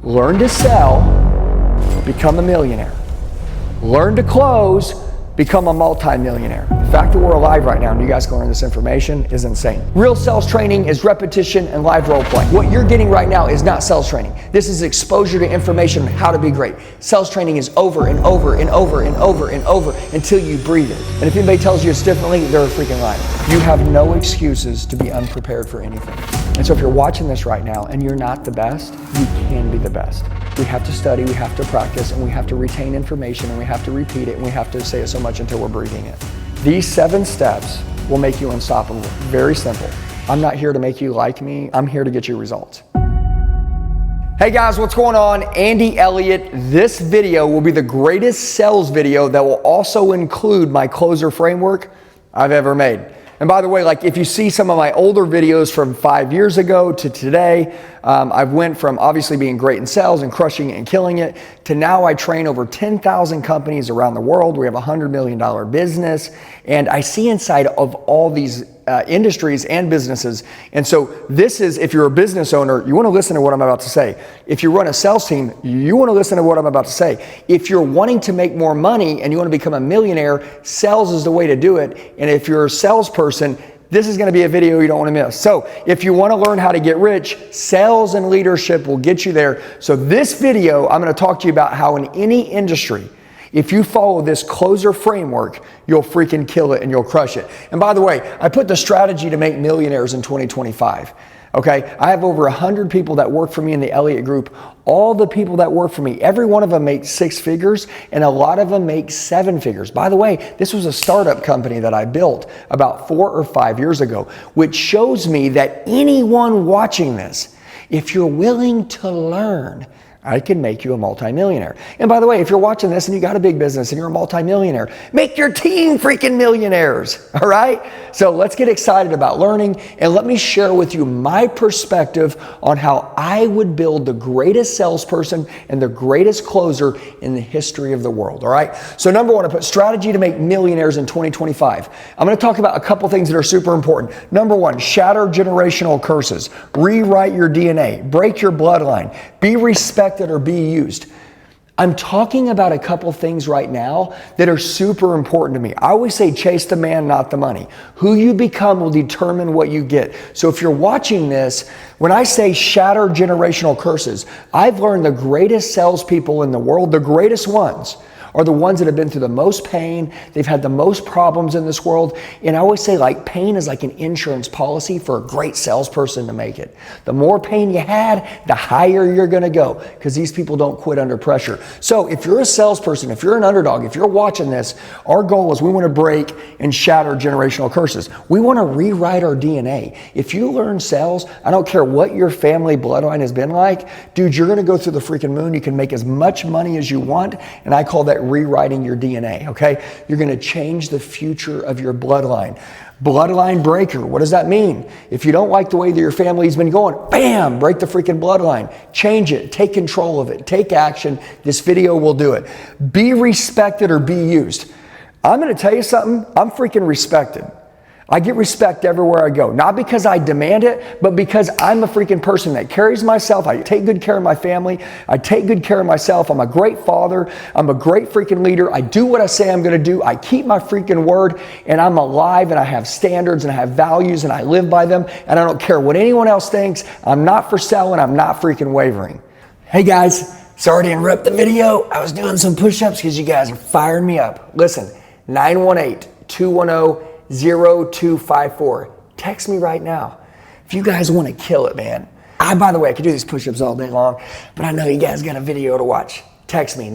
Learn to sell, become a millionaire. Learn to close, become a multi-millionaire. The fact that we're alive right now and you guys can learn this information is insane. Real sales training is repetition and live role play. What you're getting right now is not sales training. This is exposure to information on how to be great. Sales training is over and over and over and over and over until you breathe it. And if anybody tells you it's differently, they're a freaking liar. You have no excuses to be unprepared for anything. And so if you're watching this right now and you're not the best, you can be the best. We have to study, we have to practice, and we have to retain information, and we have to repeat it, and we have to say it so much until we're breathing it. These 7 steps will make you unstoppable. Very simple. I'm not here to make you like me. I'm here to get you results. Hey guys, what's going on? Andy Elliott. This video will be the greatest sales video that will also include my closer framework I've ever made. And by the way, like if you see some of my older videos from 5 years ago to today, I've went from obviously being great in sales and crushing it and killing it to now I train over 10,000 companies around the world. We have a $100 million business, and I see inside of all these industries and businesses. And so this is, if you're a business owner, you want to listen to what I'm about to say. If you run a sales team, you want to listen to what I'm about to say. If you're wanting to make more money and you want to become a millionaire, sales is the way to do it. And if you're a salesperson, this is going to be a video you don't want to miss. So if you want to learn how to get rich, sales and leadership will get you there. So this video, I'm going to talk to you about how in any industry, if you follow this closer framework, you'll freaking kill it and you'll crush it. And by the way, I put the strategy to make millionaires in 2025. Okay, I have over 100 people that work for me in the Elliott Group. All the people that work for me, every one of them makes 6 figures, and a lot of them make 7 figures. By the way, this was a startup company that I built about 4 or 5 years ago, which shows me that anyone watching this, if you're willing to learn, I can make you a multimillionaire. And by the way, if you're watching this and you got a big business and you're a multimillionaire, make your team freaking millionaires, all right? So let's get excited about learning, and let me share with you my perspective on how I would build the greatest salesperson and the greatest closer in the history of the world, all right? So number 1, I put strategy to make millionaires in 2025. I'm gonna talk about a couple things that are super important. Number 1, shatter generational curses, rewrite your DNA, break your bloodline, be respected or be used. I'm talking about a couple things right now that are super important to me. I always say chase the man, not the money. Who you become will determine what you get. So if you're watching this, when I say shatter generational curses, I've learned the greatest salespeople in the world, the greatest ones, are the ones that have been through the most pain. They've had the most problems in this world. And I always say, like, pain is like an insurance policy for a great salesperson to make it. The more pain you had, the higher you're going to go, because these people don't quit under pressure. So if you're a salesperson, if you're an underdog, if you're watching this, our goal is we want to break and shatter generational curses. We want to rewrite our DNA. If you learn sales, I don't care what your family bloodline has been like, dude, you're going to go through the freaking moon. You can make as much money as you want. And I call that rewriting your DNA, okay? You're going to change the future of your bloodline. Bloodline breaker, what does that mean? If you don't like the way that your family's been going, bam, break the freaking bloodline. Change it, take control of it, take action. This video will do it. Be respected or be used. I'm going to tell you something, I'm freaking respected. I get respect everywhere I go, not because I demand it, but because I'm a freaking person that carries myself. I take good care of my family. I take good care of myself. I'm a great father. I'm a great freaking leader. I do what I say I'm going to do. I keep my freaking word, and I'm alive, and I have standards, and I have values, and I live by them, and I don't care what anyone else thinks. I'm not for selling. I'm not freaking wavering. Hey guys, sorry to interrupt the video. I was doing some push-ups because you guys are firing me up. Listen, 918-210-0254. Text me right now if you guys want to kill it, man. By the way, I could do these push-ups all day long, but I know you guys got a video to watch. Text me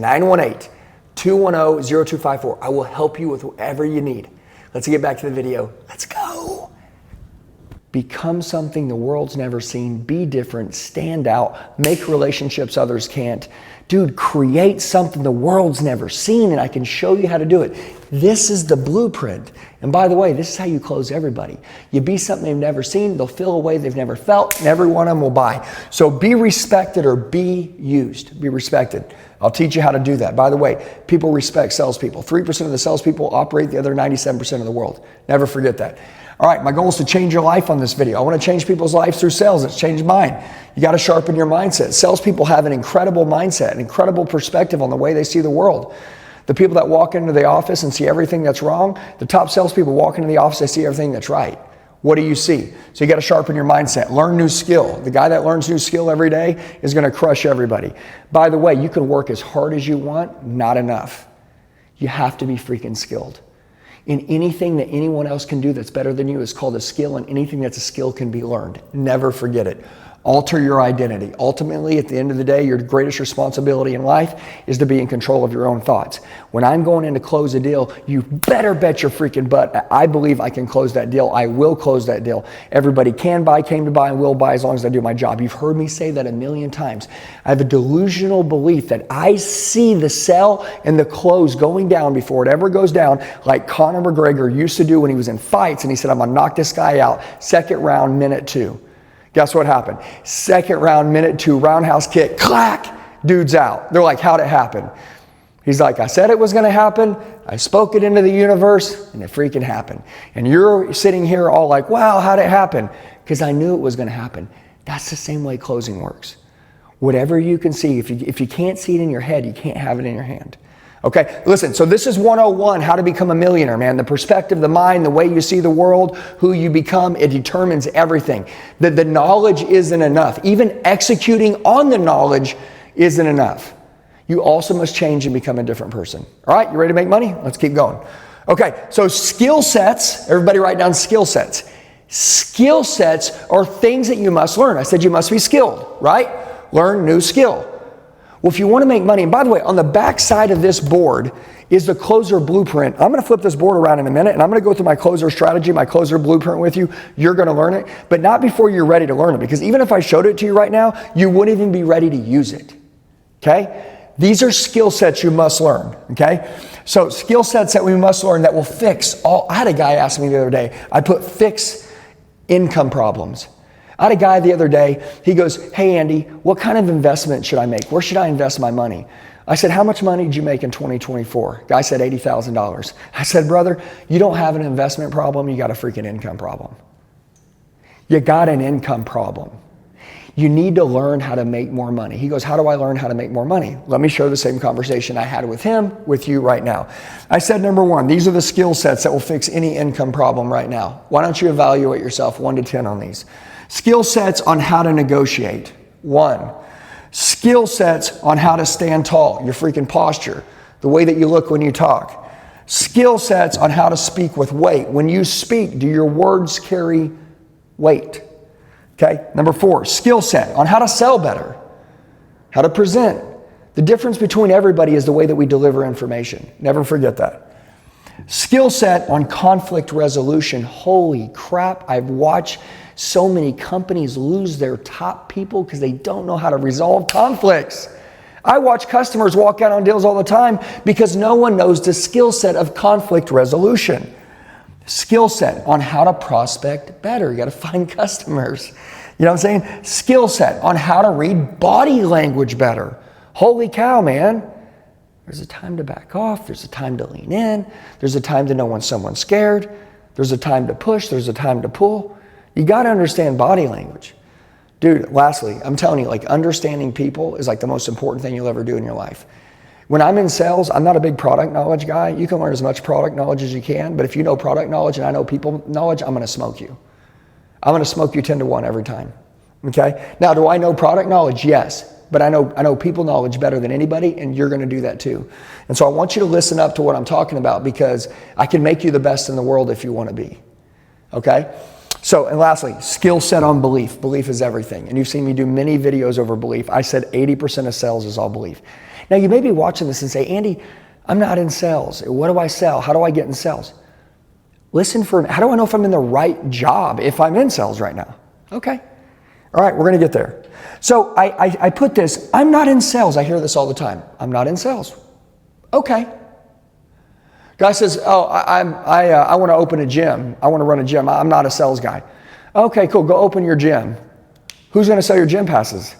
918-210-0254. I will help you with whatever you need. Let's get back to the video. Let's go. Become something the world's never seen. Be different. Stand out. Make relationships others can't. Dude, create something the world's never seen, and I can show you how to do it. This is the blueprint. And by the way, this is how you close everybody. You be something they've never seen, they'll feel a way they've never felt, and every one of them will buy. So be respected or be used. Be respected. I'll teach you how to do that. By the way, people respect salespeople. 3% of the salespeople operate the other 97% of the world. Never forget that. All right, my goal is to change your life on this video. I want to change people's lives through sales. It's changed mine. You got to sharpen your mindset. Salespeople have an incredible mindset, an incredible perspective on the way they see the world. The people that walk into the office and see everything that's wrong, the top salespeople walk into the office, they see everything that's right. What do you see? So you got to sharpen your mindset. Learn new skill. The guy that learns new skill every day is going to crush everybody. By the way, you can work as hard as you want, not enough. You have to be freaking skilled. In anything that anyone else can do that's better than you is called a skill, and anything that's a skill can be learned. Never forget it. Alter your identity. Ultimately, at the end of the day, your greatest responsibility in life is to be in control of your own thoughts. When I'm going in to close a deal, you better bet your freaking butt I believe I can close that deal. I will close that deal. Everybody can buy, came to buy, and will buy as long as I do my job. You've heard me say that a million times. I have a delusional belief that I see the sell and the close going down before it ever goes down, like Conor McGregor used to do when he was in fights, and he said, I'm going to knock this guy out. Second round, minute 2. Guess what happened? Second round, minute 2, roundhouse kick, clack, dude's out. They're like, how'd it happen? He's like, I said it was going to happen. I spoke it into the universe, and it freaking happened. And you're sitting here all like, wow, how'd it happen? Because I knew it was going to happen. That's the same way closing works. Whatever you can see, if you can't see it in your head, you can't have it in your hand. Okay, listen, so this is 101, how to become a millionaire, man. The perspective, the mind, the way you see the world, who you become, it determines everything. The knowledge isn't enough. Even executing on the knowledge isn't enough. You also must change and become a different person. All right, you ready to make money? Let's keep going. Okay, so skill sets, everybody write down skill sets. Skill sets are things that you must learn. I said you must be skilled, right? Learn new skill. Well, if you want to make money, and by the way, on the back side of this board is the closer blueprint. I'm going to flip this board around in a minute, and I'm going to go through my closer strategy, my closer blueprint with you. You're going to learn it, but not before you're ready to learn it, because even if I showed it to you right now, you wouldn't even be ready to use it, okay? These are skill sets you must learn, okay? So skill sets that we must learn that will fix all. I had a guy ask me the other day, I put fix income problems. I had a guy the other day, he goes, hey Andy, what kind of investment should I make? Where should I invest my money? I said, how much money did you make in 2024? Guy said $80,000. I said, brother, you don't have an investment problem, you got a freaking income problem. You got an income problem. You need to learn how to make more money. He goes, how do I learn how to make more money? Let me share the same conversation I had with him, with you right now. I said, number 1, these are the skill sets that will fix any income problem right now. Why don't you evaluate yourself 1 to 10 on these? Skill sets on how to negotiate. 1. Skill sets on how to stand tall, your freaking posture, the way that you look when you talk. Skill sets on how to speak with weight. When you speak, do your words carry weight? Okay. Number 4, skill set on how to sell better, how to present. The difference between everybody is the way that we deliver information. Never forget that. Skill set on conflict resolution. Holy crap, I've watched so many companies lose their top people because they don't know how to resolve conflicts. I watch customers walk out on deals all the time because no one knows the skill set of conflict resolution. Skill set on how to prospect better. You got to find customers. You know what I'm saying? Skill set on how to read body language better. Holy cow, man. There's a time to back off. There's a time to lean in. There's a time to know when someone's scared. There's a time to push. There's a time to pull. You got to understand body language. Dude, lastly, I'm telling you, like, understanding people is like the most important thing you'll ever do in your life. When I'm in sales, I'm not a big product knowledge guy. You can learn as much product knowledge as you can, but if you know product knowledge and I know people knowledge, I'm going to smoke you. I'm going to smoke you 10 to 1 every time. Okay? Now, do I know product knowledge? Yes. But I know people knowledge better than anybody, and you're going to do that too. And so I want you to listen up to what I'm talking about, because I can make you the best in the world if you want to be. Okay? So, and lastly, skill set on belief. Belief is everything. And you've seen me do many videos over belief. I said 80% of sales is all belief. Now, you may be watching this and say, Andy, I'm not in sales. What do I sell? How do I get in sales? Listen for, how do I know if I'm in the right job if I'm in sales right now? Okay. All right, we're going to get there. So I put this, I'm not in sales. I hear this all the time. I'm not in sales. Okay. Guy says, oh, I want to open a gym. I want to run a gym. I'm not a sales guy. Okay, cool. Go open your gym. Who's going to sell your gym passes?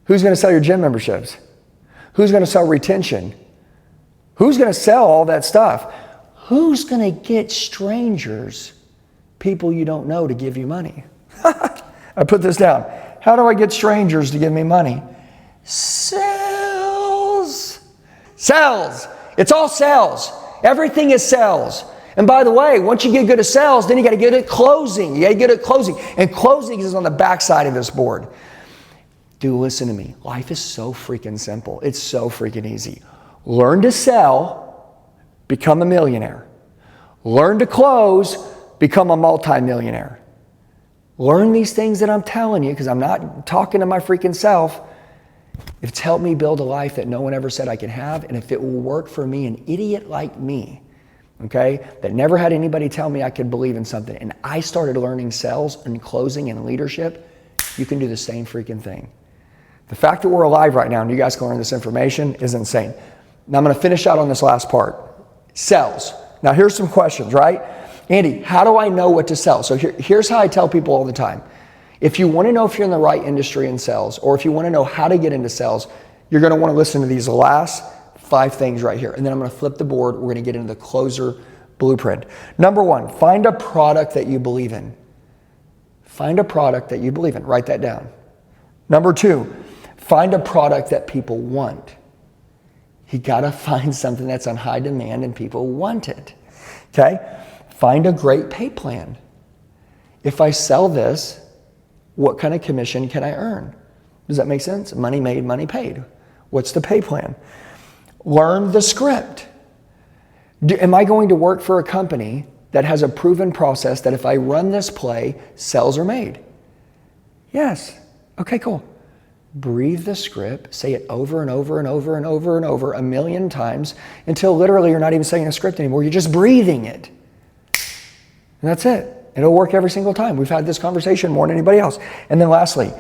Who's going to sell your gym memberships? Who's going to sell retention? Who's going to sell all that stuff? Who's going to get strangers people you don't know to give you money. I put this down. How do I get strangers to give me money? Sales. Sales. It's all sales. Everything is sales. And by the way, once you get good at sales, then you got to get at closing. You got to get at closing. And closing is on the backside of this board. Dude, listen to me. Life is so freaking simple. It's so freaking easy. Learn to sell, become a millionaire. Learn to close, become a multimillionaire. Learn these things that I'm telling you, because I'm not talking to my freaking self. It's helped me build a life that no one ever said I could have. And if it will work for me, an idiot like me, okay, that never had anybody tell me I could believe in something, and I started learning sales and closing and leadership, you can do the same freaking thing. The fact that we're alive right now and you guys can learn this information is insane. Now I'm going to finish out on this last part. Sales. Now here's some questions, right? Andy, how do I know what to sell? So here's how I tell people all the time. If you want to know if you're in the right industry in sales, or if you want to know how to get into sales, you're going to want to listen to these last 5 things right here. And then I'm going to flip the board. We're going to get into the closer blueprint. Number 1, find a product that you believe in. Find a product that you believe in. Write that down. Number 2, find a product that people want. You got to find something that's on high demand and people want it. Okay? Find a great pay plan. If I sell this, what kind of commission can I earn? Does that make sense? Money made, money paid. What's the pay plan? Learn the script. Am I going to work for a company that has a proven process that if I run this play, sales are made? Yes. Okay, cool. Breathe the script, say it over and over and over and over and over 1,000,000 times until literally you're not even saying a script anymore. You're just breathing it. And that's it. It'll work every single time. We've had this conversation more than anybody else. And then lastly,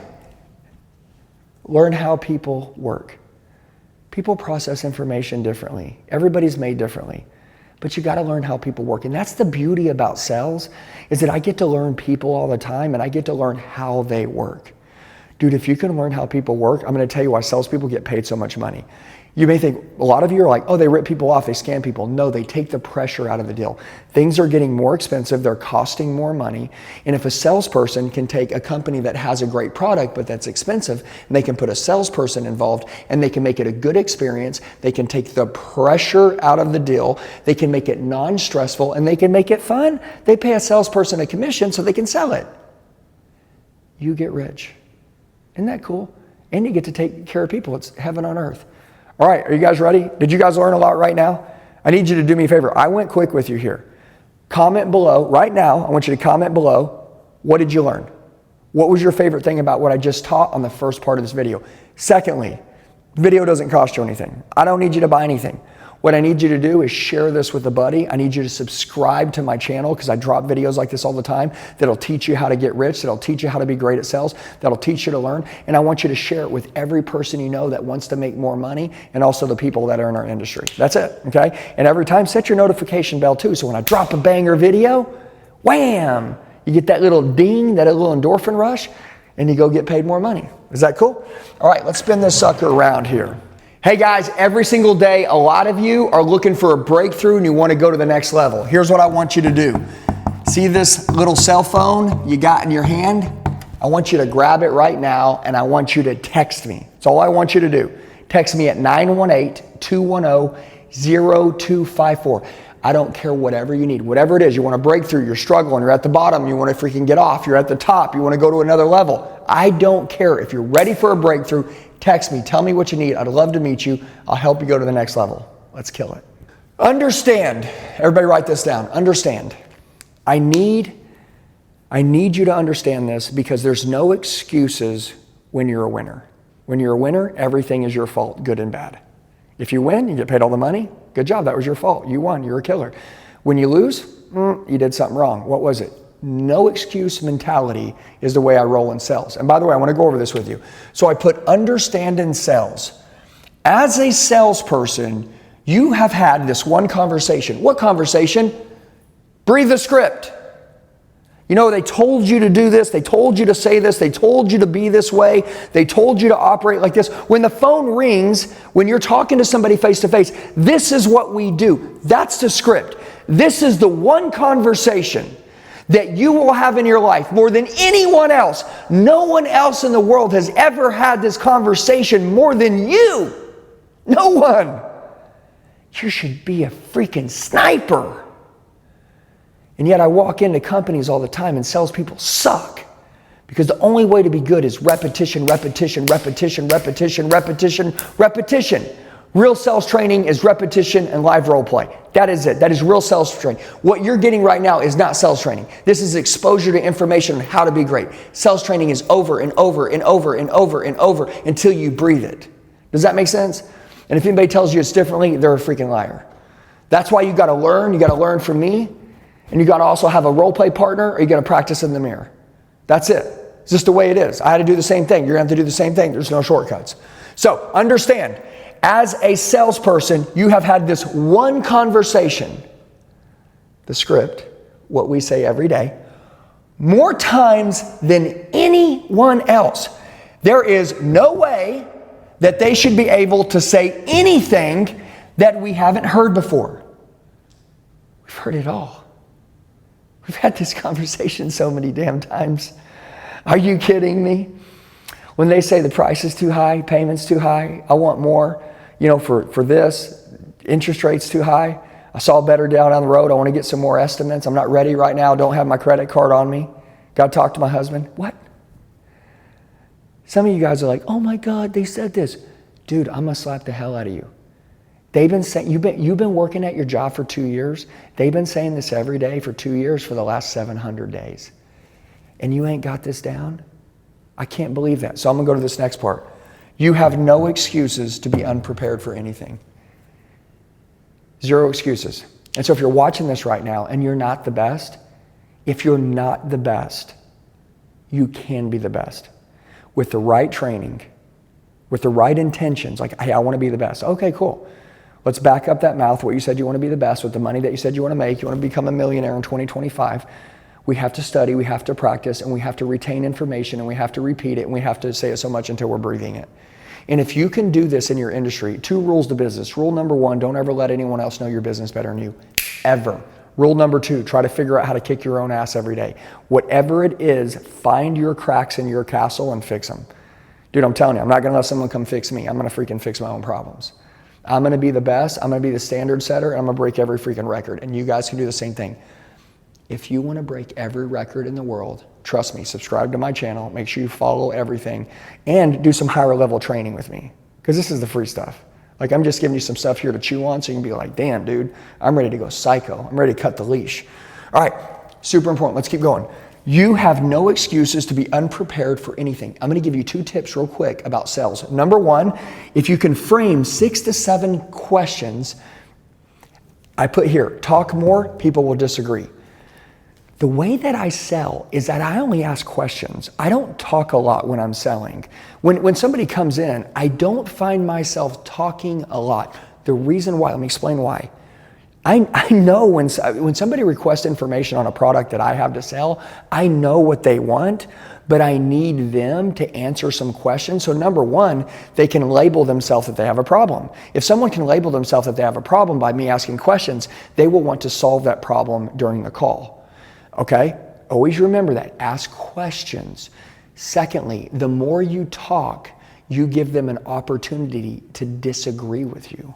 learn how people work. People process information differently. Everybody's made differently. But you got to learn how people work. And that's the beauty about sales, is that I get to learn people all the time and I get to learn how they work. Dude, if you can learn how people work, I'm going to tell you why salespeople get paid so much money. You may think, a lot of you are like, oh, they rip people off, they scam people. No, they take the pressure out of the deal. Things are getting more expensive, they're costing more money. And if a salesperson can take a company that has a great product, but that's expensive, and they can put a salesperson involved, and they can make it a good experience, they can take the pressure out of the deal, they can make it non-stressful, and they can make it fun. They pay a salesperson a commission so they can sell it. You get rich. Isn't that cool? And you get to take care of people. It's heaven on earth. All right, are you guys ready? Did you guys learn a lot right now? I need you to do me a favor. I went quick with you here. Comment below. Right now, I want you to comment below. What did you learn? What was your favorite thing about what I just taught on the first part of this video? Secondly, the video doesn't cost you anything. I don't need you to buy anything. What I need you to do is share this with a buddy. I need you to subscribe to my channel because I drop videos like this all the time that'll teach you how to get rich, that'll teach you how to be great at sales, that'll teach you to learn. And I want you to share it with every person you know that wants to make more money and also the people that are in our industry. That's it, okay? And every time, set your notification bell too. So when I drop a banger video, wham, you get that little ding, that little endorphin rush, and you go get paid more money. Is that cool? All right, let's spin this sucker around here. Hey guys, every single day, a lot of you are looking for a breakthrough and you want to go to the next level. Here's what I want you to do. See this little cell phone you got in your hand? I want you to grab it right now and I want you to text me. That's all I want you to do. Text me at 918-210-0254. I don't care whatever you need, whatever it is. You want a breakthrough, you're struggling, you're at the bottom, you want to freaking get off, you're at the top, you want to go to another level. I don't care. If you're ready for a breakthrough, text me, tell me what you need. I'd love to meet you. I'll help you go to the next level. Let's kill it. Understand. Everybody write this down. Understand. I need you to understand this because there's no excuses when you're a winner. When you're a winner, everything is your fault, good and bad. If you win, you get paid all the money. Good job. That was your fault. You won. You're a killer. When you lose, you did something wrong. What was it? No excuse mentality is the way I roll in sales. And by the way, I want to go over this with you. So I put understand in sales. As a salesperson, you have had this one conversation. What conversation? Breathe the script. You know, they told you to do this. They told you to say this. They told you to be this way. They told you to operate like this. When the phone rings, when you're talking to somebody face to face, this is what we do. That's the script. This is the one conversation that you will have in your life more than anyone else. No one else in the world has ever had this conversation more than you. No one. You should be a freaking sniper. And yet I walk into companies all the time and salespeople suck. Because the only way to be good is repetition, repetition, repetition, repetition, repetition, repetition. Real sales training is repetition and live role play. That is it. That is real sales training. What you're getting right now is not sales training. This is exposure to information on how to be great. Sales training is over and over and over and over and over until you breathe it. Does that make sense? And if anybody tells you it's differently, they're a freaking liar. That's why you got to learn. You got to learn from me. And you got to also have a role play partner, or you got to practice in the mirror. That's it. It's just the way it is. I had to do the same thing. You're going to have to do the same thing. There's no shortcuts. So understand, as a salesperson, you have had this one conversation, the script, what we say every day, more times than anyone else. There is no way that they should be able to say anything that we haven't heard before. We've heard it all. We've had this conversation so many damn times. Are you kidding me? When they say the price is too high, payment's too high, I want more, for this, interest rate's too high, I saw better down the road, I want to get some more estimates, I'm not ready right now, don't have my credit card on me, got to talk to my husband. What? Some of you guys are like, oh my God, they said this. Dude, I'm going to slap the hell out of you. They've been saying, you've been working at your job for 2 years. They've been saying this every day for 2 years for the last 700 days. And you ain't got this down? I can't believe that. So I'm going to go to this next part. You have no excuses to be unprepared for anything. Zero excuses. And so if you're watching this right now and you're not the best, if you're not the best, you can be the best. With the right training, with the right intentions, like, hey, I want to be the best. Okay, cool. Let's back up that mouth, what you said you want to be the best, with the money that you said you want to make. You want to become a millionaire in 2025. We have to study, we have to practice, and we have to retain information, and we have to repeat it, and we have to say it so much until we're breathing it. And if you can do this in your industry, 2 rules to business. Rule number 1, don't ever let anyone else know your business better than you, ever. Rule number 2, try to figure out how to kick your own ass every day. Whatever it is, find your cracks in your castle and fix them. Dude, I'm telling you, I'm not going to let someone come fix me. I'm going to freaking fix my own problems. I'm going to be the best. I'm going to be the standard setter, and I'm going to break every freaking record. And you guys can do the same thing. If you want to break every record in the world, trust me, subscribe to my channel, make sure you follow everything, and do some higher level training with me. Because this is the free stuff. Like, I'm just giving you some stuff here to chew on so you can be like, damn, dude, I'm ready to go psycho. I'm ready to cut the leash. All right, super important. Let's keep going. You have no excuses to be unprepared for anything. I'm going to give you 2 tips real quick about sales. Number 1, if you can frame 6 to 7 questions, I put here, talk more, people will disagree. The way that I sell is that I only ask questions. I don't talk a lot when I'm selling. When somebody comes in, I don't find myself talking a lot. The reason why, let me explain why. I know when somebody requests information on a product that I have to sell, I know what they want, but I need them to answer some questions. So number 1, they can label themselves that they have a problem. If someone can label themselves that they have a problem by me asking questions, they will want to solve that problem during the call. Okay? Always remember that. Ask questions. Secondly, the more you talk, you give them an opportunity to disagree with you.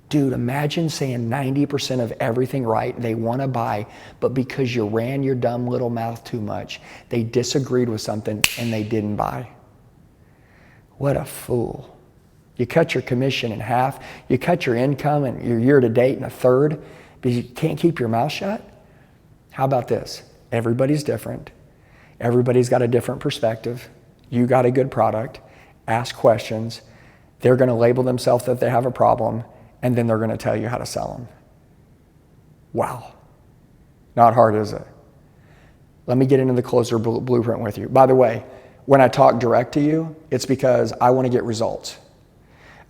Dude, imagine saying 90% of everything right they want to buy, but because you ran your dumb little mouth too much, they disagreed with something and they didn't buy. What a fool. You cut your commission in half, you cut your income and your year to date in a third, but you can't keep your mouth shut? How about this? Everybody's different. Everybody's got a different perspective. You got a good product. Ask questions. They're going to label themselves that they have a problem, and then they're going to tell you how to sell them. Wow. Not hard, is it? Let me get into the closer blueprint with you. By the way, when I talk direct to you, it's because I want to get results.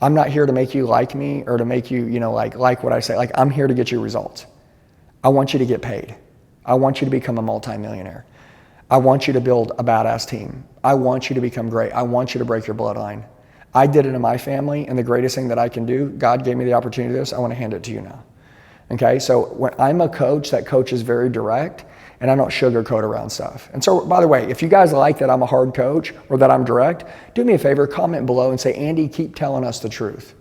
I'm not here to make you like me or to make you, like what I say. Like, I'm here to get you results. I want you to get paid. I want you to become a multimillionaire. I want you to build a badass team. I want you to become great. I want you to break your bloodline. I did it in my family, and the greatest thing that I can do, God gave me the opportunity to do this, I want to hand it to you now. Okay, so when I'm a coach, that coach is very direct, and I don't sugarcoat around stuff. And so, by the way, if you guys like that I'm a hard coach or that I'm direct, do me a favor, comment below and say, Andy, keep telling us the truth.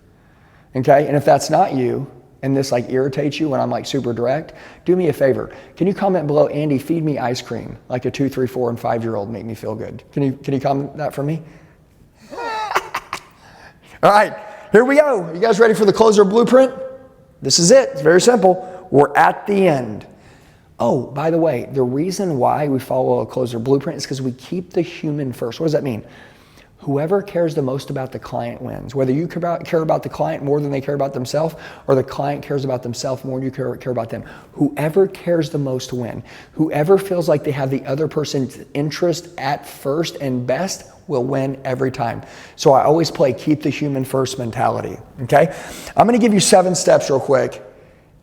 Okay, and if that's not you, and this like irritates you when I'm like super direct, do me a favor. Can you comment below, Andy, feed me ice cream like a 2, 3, 4, and 5-year-old make me feel good? Can you comment that for me? All right, here we go. You guys ready for the closer blueprint? This is it. It's very simple. We're at the end. Oh, by the way, the reason why we follow a closer blueprint is because we keep the human first. What does that mean? Whoever cares the most about the client wins. Whether you care about the client more than they care about themselves, or the client cares about themselves more than you care about them. Whoever cares the most win. Whoever feels like they have the other person's interest at first and best will win every time. So I always play keep the human first mentality, okay? I'm gonna give you 7 steps real quick,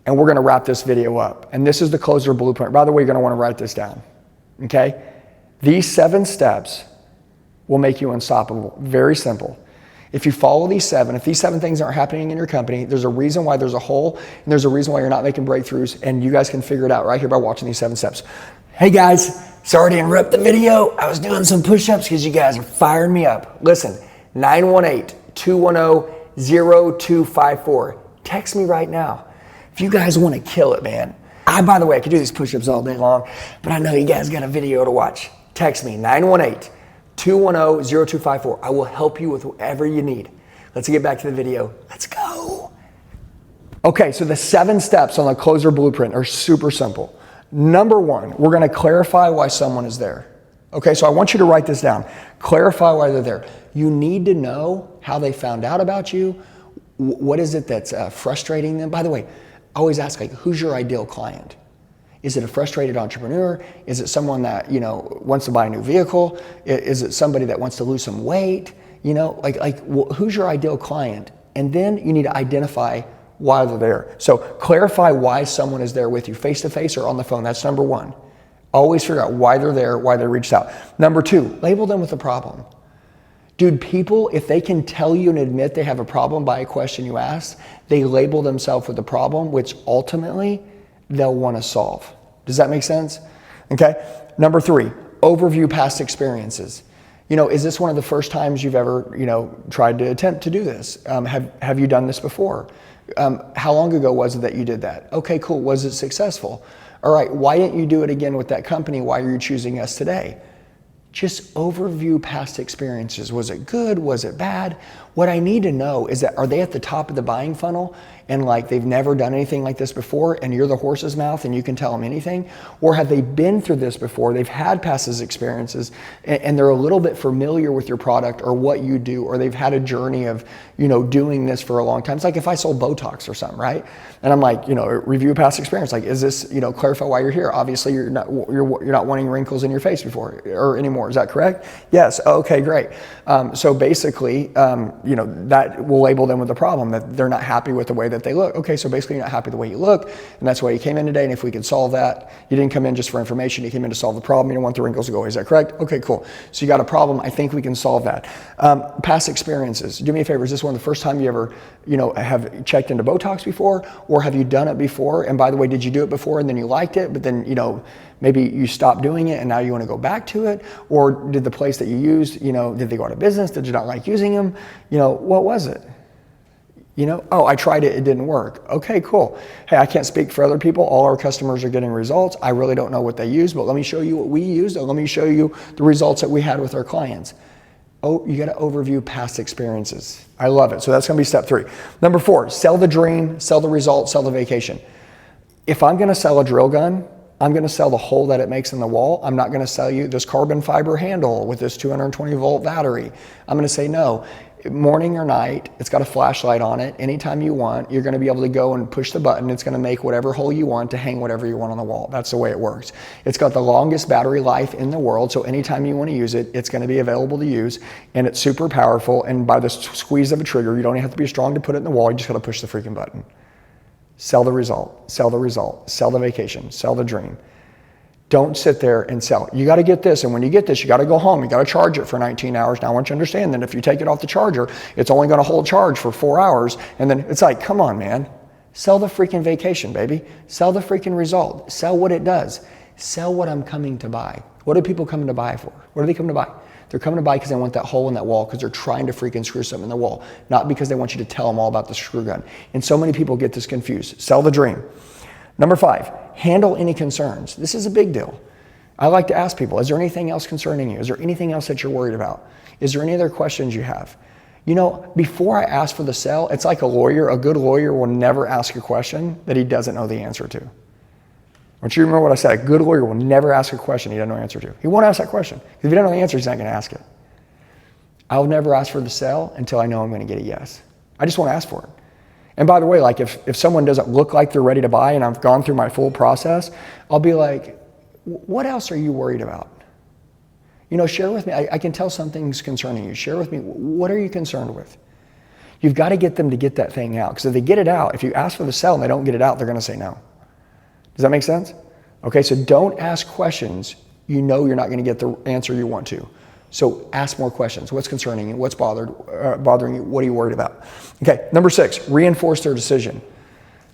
and we're gonna wrap this video up. And this is the closer blueprint. By the way, you're gonna wanna write this down, okay? These 7 steps will make you unstoppable. Very simple. If you follow these 7, if these 7 things aren't happening in your company, there's a reason why there's a hole, and there's a reason why you're not making breakthroughs, and you guys can figure it out right here by watching these 7 steps. Hey guys, sorry to interrupt the video. I was doing some push-ups because you guys are firing me up. Listen, 918-210-0254. Text me right now. If you guys want to kill it, man. By the way, I could do these push-ups all day long, but I know you guys got a video to watch. Text me, 918-210-0254. I will help you with whatever you need. Let's get back to the video. Let's go. Okay, so the 7 steps on the closer blueprint are super simple. Number 1, we're going to clarify why someone is there. Okay, so I want you to write this down. Clarify why they're there. You need to know how they found out about you. What is it that's frustrating them? By the way, I always ask, like, who's your ideal client? Is it a frustrated entrepreneur? Is it someone that, wants to buy a new vehicle? Is it somebody that wants to lose some weight? Who's your ideal client? And then you need to identify why they're there. So clarify why someone is there with you, face-to-face or on the phone. That's number 1. Always figure out why they're there, why they reached out. Number 2, label them with a problem. Dude, people, if they can tell you and admit they have a problem by a question you asked, they label themselves with a problem, which ultimately they'll want to solve. Does that make sense? Okay. Number 3, overview past experiences. Is this one of the first times you've ever, tried to attempt to do this? Have you done this before? How long ago was it that you did that? Okay, cool. Was it successful? All right. Why didn't you do it again with that company? Why are you choosing us today? Just overview past experiences. Was it good? Was it bad? What I need to know is that, are they at the top of the buying funnel and like they've never done anything like this before and you're the horse's mouth and you can tell them anything? Or have they been through this before? They've had past experiences and they're a little bit familiar with your product or what you do, or they've had a journey of, doing this for a long time. It's like if I sold Botox or something, right? And I'm like, review past experience. Like, is this, clarify why you're here? Obviously you're not wanting wrinkles in your face before or anymore. Is that correct? Yes. Okay, great. So basically, that will label them with a problem, that they're not happy with the way that they look. Okay, so basically you're not happy the way you look, and that's why you came in today, and if we could solve that, you didn't come in just for information, you came in to solve the problem, you don't want the wrinkles to go away. Is that correct? Okay, cool. So you got a problem, I think we can solve that. Past experiences. Do me a favor, is this one of the first time you ever, have checked into Botox before, or have you done it before? And by the way, did you do it before and then you liked it, but then, maybe you stopped doing it and now you want to go back to it? Or did the place that you used, did they go out of business? Did you not like using them? What was it? Oh, I tried it, it didn't work. Okay, cool. Hey, I can't speak for other people. All our customers are getting results. I really don't know what they use, but let me show you what we used, and let me show you the results that we had with our clients. Oh, you got to overview past experiences. I love it. So that's going to be step 3. Number 4, sell the dream, sell the result, sell the vacation. If I'm going to sell a drill gun, I'm going to sell the hole that it makes in the wall. I'm not going to sell you this carbon fiber handle with this 220 volt battery. I'm going to say, no, morning or night, it's got a flashlight on it. Anytime you want, you're going to be able to go and push the button. It's going to make whatever hole you want to hang whatever you want on the wall. That's the way it works. It's got the longest battery life in the world. So anytime you want to use it, it's going to be available to use, and it's super powerful. And by the squeeze of a trigger, you don't even have to be strong to put it in the wall. You just got to push the freaking button. Sell the result, sell the result, sell the vacation, sell the dream. Don't sit there and sell. You got to get this, and when you get this, you got to go home. You got to charge it for 19 hours. Now I want you to understand that if you take it off the charger, it's only going to hold charge for 4 hours, and then it's like, come on, man. Sell the freaking vacation, baby. Sell the freaking result. Sell what it does. Sell what I'm coming to buy. What are people coming to buy for? What are they coming to buy? They're coming to buy because they want that hole in that wall, because they're trying to freaking screw something in the wall, not because they want you to tell them all about the screw gun. And so many people get this confused. Sell the dream. Number 5, handle any concerns. This is a big deal. I like to ask people, is there anything else concerning you? Is there anything else that you're worried about? Is there any other questions you have? You know, before I ask for the sale, it's like a lawyer. A good lawyer will never ask a question that he doesn't know the answer to. I want you to remember what I said. A good lawyer will never ask a question he doesn't know the answer to. He won't ask that question. If he doesn't know the answer, he's not going to ask it. I'll never ask for the sale until I know I'm going to get a yes. I just want to ask for it. And by the way, like if someone doesn't look like they're ready to buy and I've gone through my full process, I'll be like, what else are you worried about? You know, share with me. I can tell something's concerning you. Share with me. What are you concerned with? You've got to get them to get that thing out. Because if they get it out, if you ask for the sale and they don't get it out, they're going to say no. Does that make sense? Okay, so don't ask questions you know you're not going to get the answer you want to. So ask more questions. What's concerning you? What's bothering you? What are you worried about? Okay, number 6, reinforce their decision.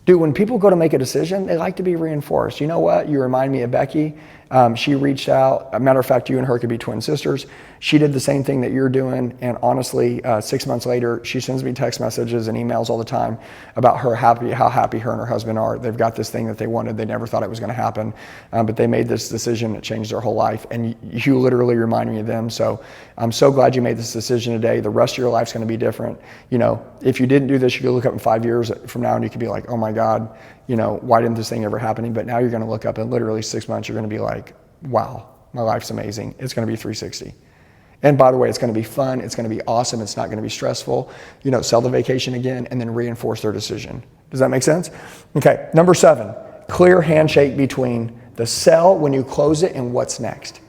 Dude, when people go to make a decision, they like to be reinforced. You know what? You remind me of Becky. She reached out. A matter of fact, you and her could be twin sisters. She did the same thing that you're doing. And honestly, 6 months later, she sends me text messages and emails all the time about how happy her and her husband are. They've got this thing that they wanted. They never thought it was going to happen. But they made this decision that changed their whole life. And you literally remind me of them. So I'm so glad you made this decision today. The rest of your life's going to be different. You know, if you didn't do this, you could look up in 5 years from now and you could be like, oh my God, you know, why didn't this thing ever happen? But now you're going to look up and literally 6 months, you're going to be like, wow, my life's amazing. It's going to be 360. And by the way, it's going to be fun. It's going to be awesome. It's not going to be stressful. You know, sell the vacation again and then reinforce their decision. Does that make sense? Okay. Number 7, clear handshake between the sell when you close it and what's next.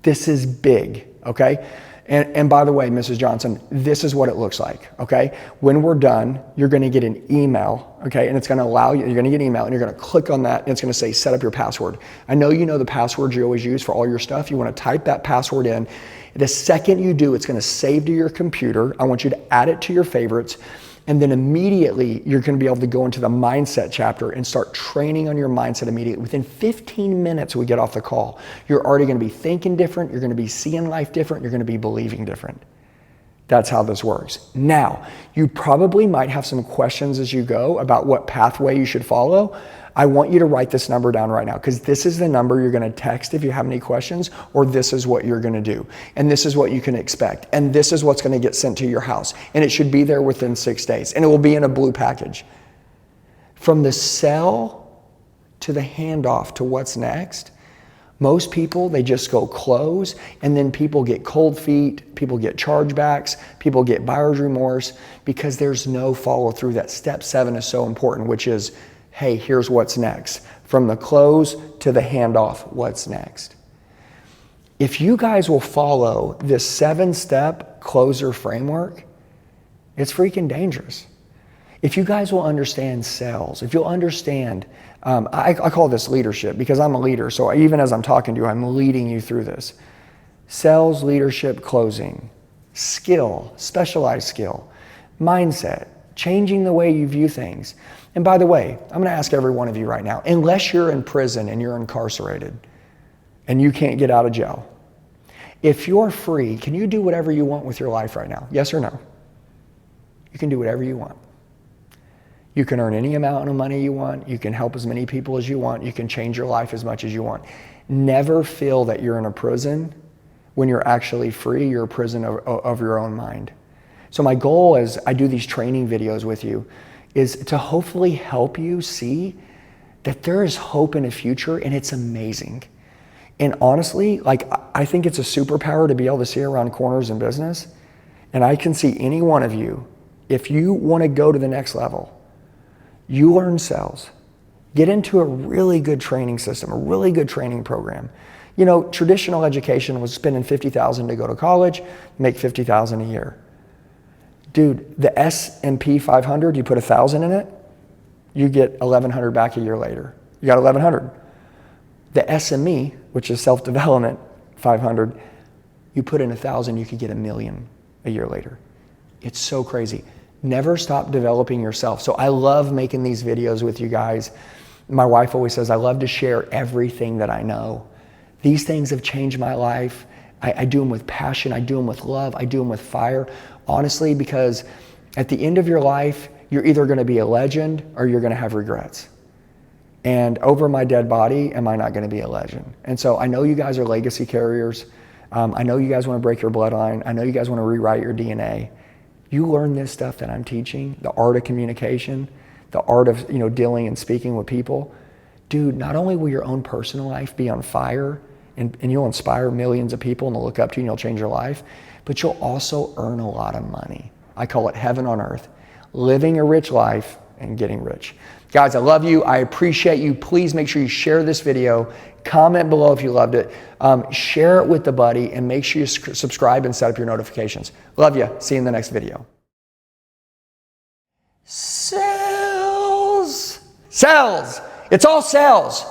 This is big. Okay. And by the way, Mrs. Johnson, this is what it looks like, okay? When we're done, you're gonna get an email, okay? And it's gonna allow you, you're gonna get an email and you're gonna click on that and it's gonna say, set up your password. I know you know the passwords you always use for all your stuff. You wanna type that password in. The second you do, it's gonna save to your computer. I want you to add it to your favorites. And then immediately you're going to be able to go into the mindset chapter and start training on your mindset immediately. Within 15 minutes we get off the call, you're already going to be thinking different. You're going to be seeing life different. You're going to be believing different. That's how this works. Now, you probably might have some questions as you go about what pathway you should follow. I want you to write this number down right now, because this is the number you're going to text if you have any questions, or this is what you're going to do. And this is what you can expect. And this is what's going to get sent to your house. And it should be there within 6 days. And it will be in a blue package. From the sell to the handoff to what's next, most people, they just go close, and then people get cold feet, people get chargebacks, people get buyer's remorse, because there's no follow through. That step 7 is so important, which is, hey, here's what's next. From the close to the handoff, what's next? If you guys will follow this 7-step closer framework, it's freaking dangerous. If you guys will understand sales, if you'll understand, I call this leadership because I'm a leader. So even as I'm talking to you, I'm leading you through this. Sales, leadership, closing, skill, specialized skill, mindset, changing the way you view things. And by the way, I'm going to ask every one of you right now, unless you're in prison and you're incarcerated and you can't get out of jail, if you're free, can you do whatever you want with your life right now? Yes or no? You can do whatever you want. You can earn any amount of money you want. You can help as many people as you want. You can change your life as much as you want. Never feel that you're in a prison when you're actually free. You're a prison of your own mind. So my goal as I do these training videos with you is to hopefully help you see that there is hope in a future, and it's amazing. And honestly, like, I think it's a superpower to be able to see around corners in business. And I can see any one of you, if you want to go to the next level, you learn sales, get into a really good training system, a really good training program. You know, traditional education was spending $50,000 to go to college, make $50,000 a year. Dude, the S&P 500, you put 1,000 in it, you get 1,100 back a year later. You got 1,100. The SME, which is self-development 500, you put in 1,000, you could get 1 million a year later. It's so crazy. Never stop developing yourself. So I love making these videos with you guys. My wife always says, I love to share everything that I know. These things have changed my life. I do them with passion. I do them with love. I do them with fire. Honestly, because at the end of your life, you're either going to be a legend or you're going to have regrets. And over my dead body, am I not going to be a legend? And so I know you guys are legacy carriers. I know you guys want to break your bloodline. I know you guys want to rewrite your DNA. You learn this stuff that I'm teaching, the art of communication, the art of dealing and speaking with people. Dude, not only will your own personal life be on fire, and you'll inspire millions of people and they'll look up to you and you'll change your life, but you'll also earn a lot of money. I call it heaven on earth, living a rich life and getting rich. Guys, I love you. I appreciate you. Please make sure you share this video. Comment below if you loved it. Share it with a buddy and make sure you subscribe and set up your notifications. Love you. See you in the next video. Sales. Sales. It's all sales.